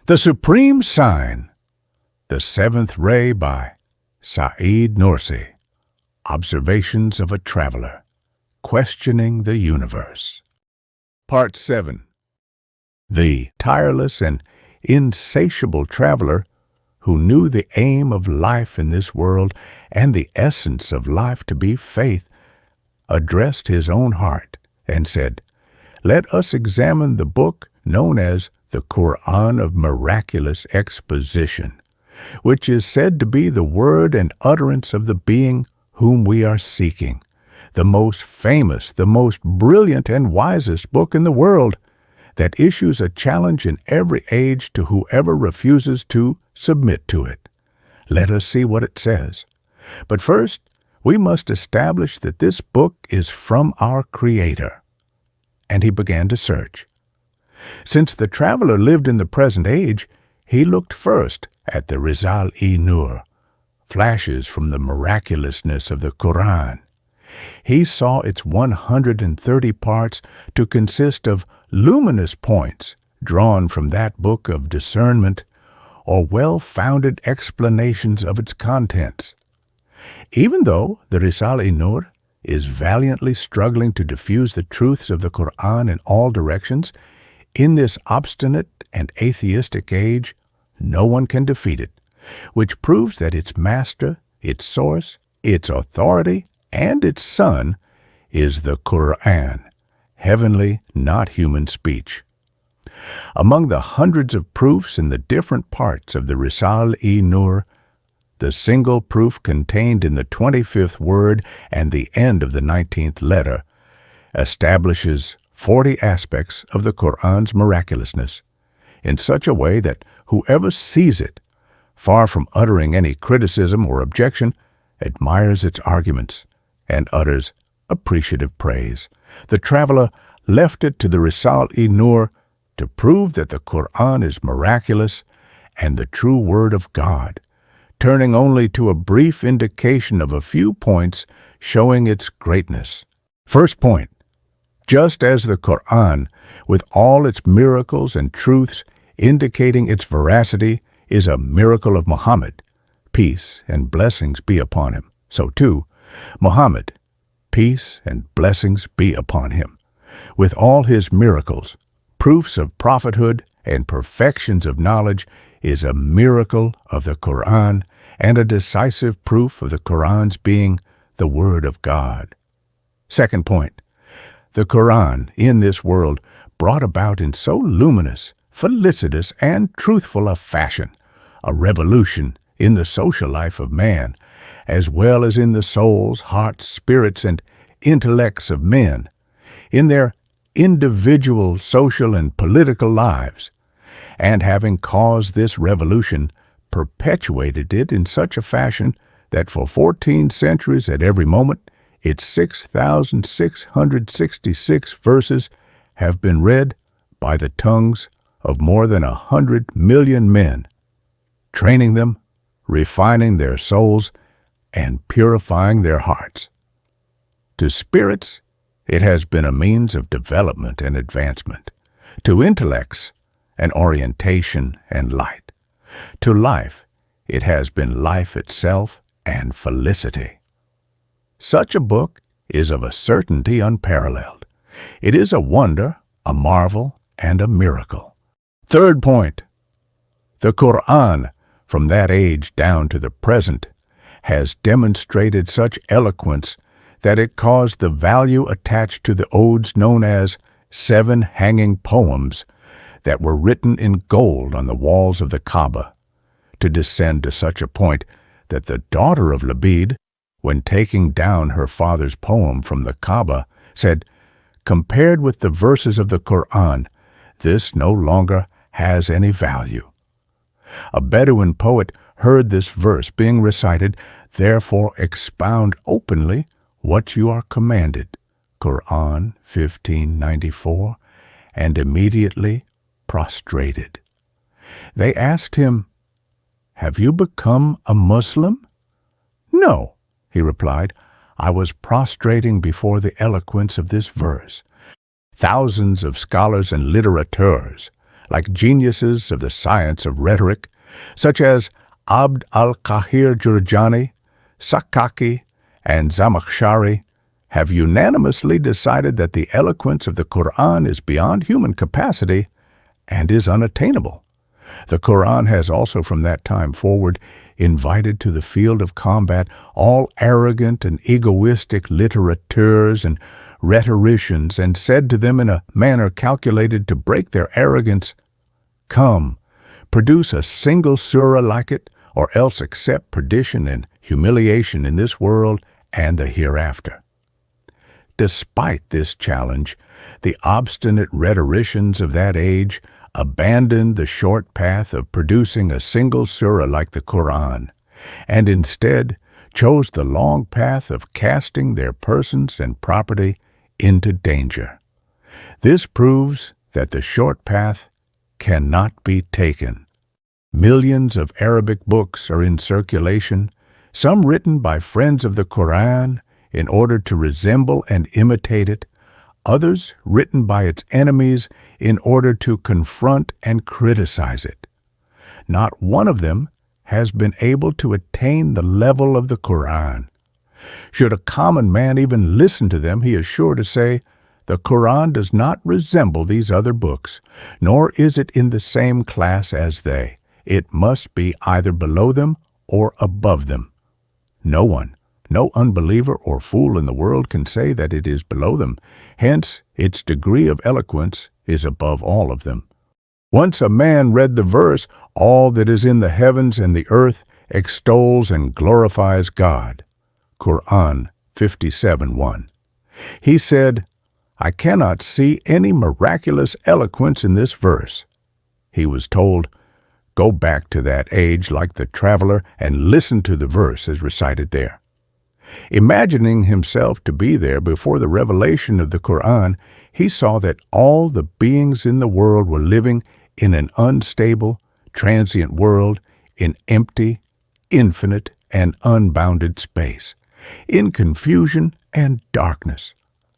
The Supreme Sign, The Seventh Ray by Saeed Nursi. Observations of a Traveler, Questioning the Universe. Part 7. The tireless and insatiable traveler who knew the aim of life in this world and the essence of life to be faith, addressed his own heart and said, "Let us examine the book known as the Quran of Miraculous Exposition, which is said to be the word and utterance of the being whom we are seeking, the most famous, the most brilliant and wisest book in the world, that issues a challenge in every age to whoever refuses to submit to it. Let us see what it says. But first, we must establish that this book is from our Creator." And he began to search. Since the traveler lived in the present age, he looked first at the risale-i Nur, flashes from the miraculousness of the Quran. He saw its 130 parts to consist of luminous points drawn from that book of discernment, or well-founded explanations of its contents. Even though the risale-i Nur is valiantly struggling to diffuse the truths of the Quran in all directions, in this obstinate and atheistic age, no one can defeat it, which proves that its master, its source, its authority, and its son is the Quran, heavenly, not human speech. Among the hundreds of proofs in the different parts of the risale-i Nur, the single proof contained in the 25th word and the end of the 19th letter establishes 40 aspects of the Quran's miraculousness in such a way that whoever sees it, far from uttering any criticism or objection, admires its arguments and utters appreciative praise. The traveler left it to the risale-i Nur to prove that the Quran is miraculous and the true word of God, turning only to a brief indication of a few points showing its greatness. First point. Just as the Quran, with all its miracles and truths indicating its veracity, is a miracle of Muhammad, peace and blessings be upon him, so too, Muhammad, peace and blessings be upon him, with all his miracles, proofs of prophethood and perfections of knowledge, is a miracle of the Quran and a decisive proof of the Quran's being the Word of God. Second point. The Quran, in this world, brought about in so luminous, felicitous, and truthful a fashion, a revolution in the social life of man, as well as in the souls, hearts, spirits, and intellects of men, in their individual, social, and political lives, and having caused this revolution, perpetuated it in such a fashion that for 14 centuries at every moment, its 6,666 verses have been read by the tongues of more than 100 million men, training them, refining their souls, and purifying their hearts. To spirits, it has been a means of development and advancement. To intellects, an orientation and light. To life, it has been life itself and felicity. Such a book is of a certainty unparalleled. It is a wonder, a marvel, and a miracle. Third point. The Quran, from that age down to the present, has demonstrated such eloquence that it caused the value attached to the odes known as 7 hanging poems that were written in gold on the walls of the Kaaba to descend to such a point that the daughter of Labid, when taking down her father's poem from the Kaaba, said, "Compared with the verses of the Quran, this no longer has any value." A Bedouin poet heard this verse being recited, "Therefore expound openly what you are commanded," Quran 1594, and immediately prostrated. They asked him, "Have you become a Muslim?" "No," he replied, "I was prostrating before the eloquence of this verse." Thousands of scholars and litterateurs, like geniuses of the science of rhetoric, such as Abd al-Qahir Jurjani, Sakaki, and Zamakhshari, have unanimously decided that the eloquence of the Quran is beyond human capacity and is unattainable. The Quran has also from that time forward invited to the field of combat all arrogant and egoistic litterateurs and rhetoricians and said to them in a manner calculated to break their arrogance, "Come, produce a single surah like it, or else accept perdition and humiliation in this world and the hereafter." Despite this challenge, the obstinate rhetoricians of that age abandoned the short path of producing a single surah like the Quran, and instead chose the long path of casting their persons and property into danger. This proves that the short path cannot be taken. Millions of Arabic books are in circulation, some written by friends of the Quran in order to resemble and imitate it, others written by its enemies in order to confront and criticize it. Not one of them has been able to attain the level of the Quran. Should a common man even listen to them, he is sure to say, "The Quran does not resemble these other books, nor is it in the same class as they. It must be either below them or above them." No one, no unbeliever or fool in the world can say that it is below them. Hence, its degree of eloquence is above all of them. Once a man read the verse, "All that is in the heavens and the earth extols and glorifies God." Quran 57:1. He said, "I cannot see any miraculous eloquence in this verse." He was told, "Go back to that age like the traveler and listen to the verse as recited there." Imagining himself to be there before the revelation of the Quran, he saw that all the beings in the world were living in an unstable, transient world, in empty, infinite, and unbounded space, in confusion and darkness,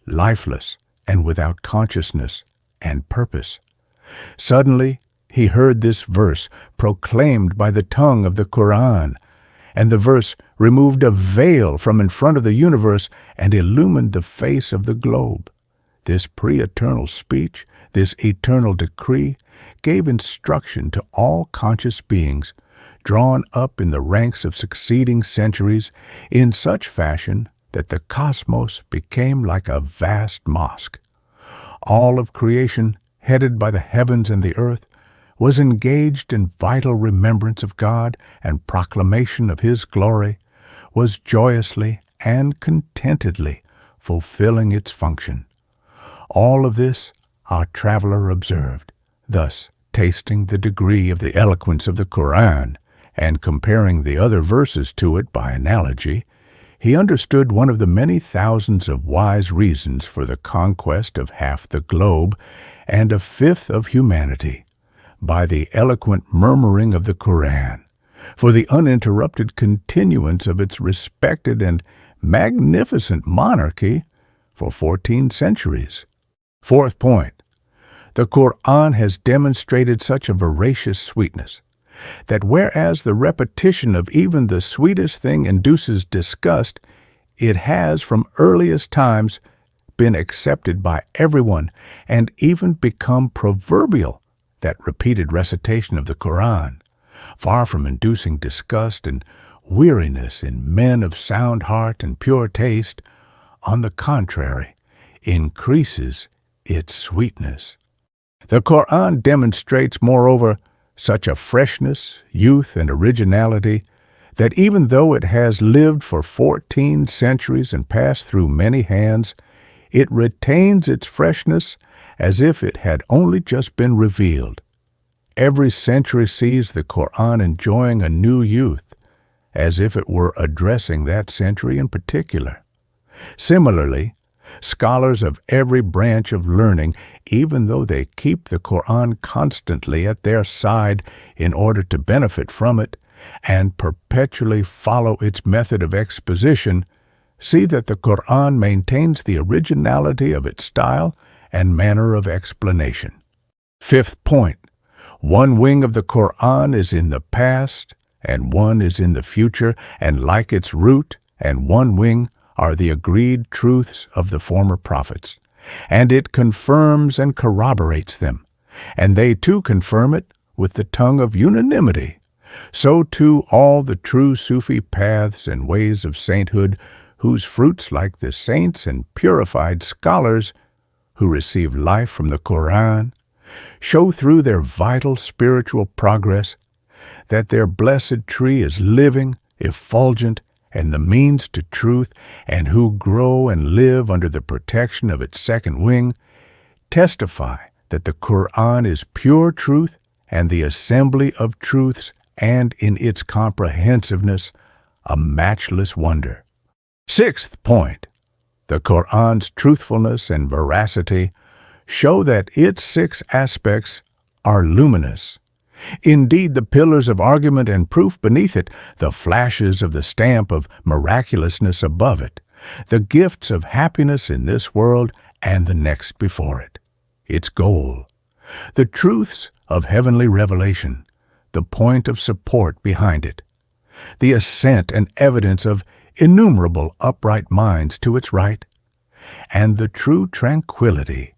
lifeless and without consciousness and purpose. Suddenly, he heard this verse proclaimed by the tongue of the Quran, and the verse removed a veil from in front of the universe and illumined the face of the globe. This pre-eternal speech, this eternal decree, gave instruction to all conscious beings, drawn up in the ranks of succeeding centuries in such fashion that the cosmos became like a vast mosque. All of creation, headed by the heavens and the earth, was engaged in vital remembrance of God and proclamation of His glory, was joyously and contentedly fulfilling its function. All of this our traveler observed, thus tasting the degree of the eloquence of the Quran, and comparing the other verses to it by analogy, he understood one of the many thousands of wise reasons for the conquest of half the globe and a fifth of humanity, by the eloquent murmuring of the Quran, for the uninterrupted continuance of its respected and magnificent monarchy for 14 centuries. Fourth point, the Quran has demonstrated such a voracious sweetness that whereas the repetition of even the sweetest thing induces disgust, it has from earliest times been accepted by everyone and even become proverbial, that repeated recitation of the Quran, far from inducing disgust and weariness in men of sound heart and pure taste, on the contrary, increases its sweetness. The Quran demonstrates, moreover, such a freshness, youth, and originality that even though it has lived for 14 centuries and passed through many hands, it retains its freshness as if it had only just been revealed. Every century sees the Quran enjoying a new youth, as if it were addressing that century in particular. Similarly, scholars of every branch of learning, even though they keep the Quran constantly at their side in order to benefit from it and perpetually follow its method of exposition, see that the Quran maintains the originality of its style and manner of explanation. Fifth point, One wing of the Quran is in the past, and one is in the future, and like its root and one wing are the agreed truths of the former prophets, and it confirms and corroborates them, and they too confirm it with the tongue of unanimity. So too all the true Sufi paths and ways of sainthood, whose fruits, like the saints and purified scholars who receive life from the Quran, show through their vital spiritual progress that their blessed tree is living, effulgent, and the means to truth, and who grow and live under the protection of its second wing, testify that the Quran is pure truth and the assembly of truths, and in its comprehensiveness, a matchless wonder. Sixth point, the Quran's truthfulness and veracity show that its 6 aspects are luminous. Indeed, the pillars of argument and proof beneath it, the flashes of the stamp of miraculousness above it, the gifts of happiness in this world and the next before it, its goal, the truths of heavenly revelation, the point of support behind it, the assent and evidence of innumerable upright minds to its right, and the true tranquility,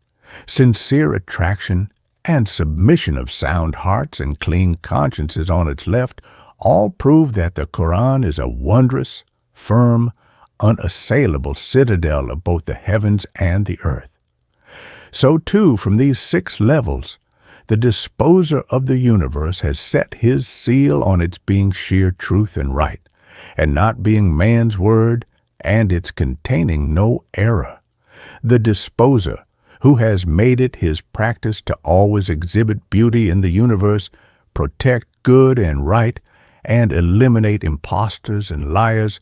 sincere attraction, and submission of sound hearts and clean consciences on its left, all prove that the Quran is a wondrous, firm, unassailable citadel of both the heavens and the earth. So too, from these 6 levels, the disposer of the universe has set his seal on its being sheer truth and right, and not being man's word, and its containing no error. The disposer, who has made it his practice to always exhibit beauty in the universe, protect good and right, and eliminate impostors and liars,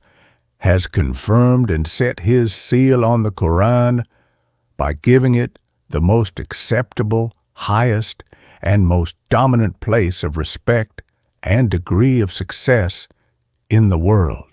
has confirmed and set his seal on the Quran by giving it the most acceptable, highest, and most dominant place of respect and degree of success in the world.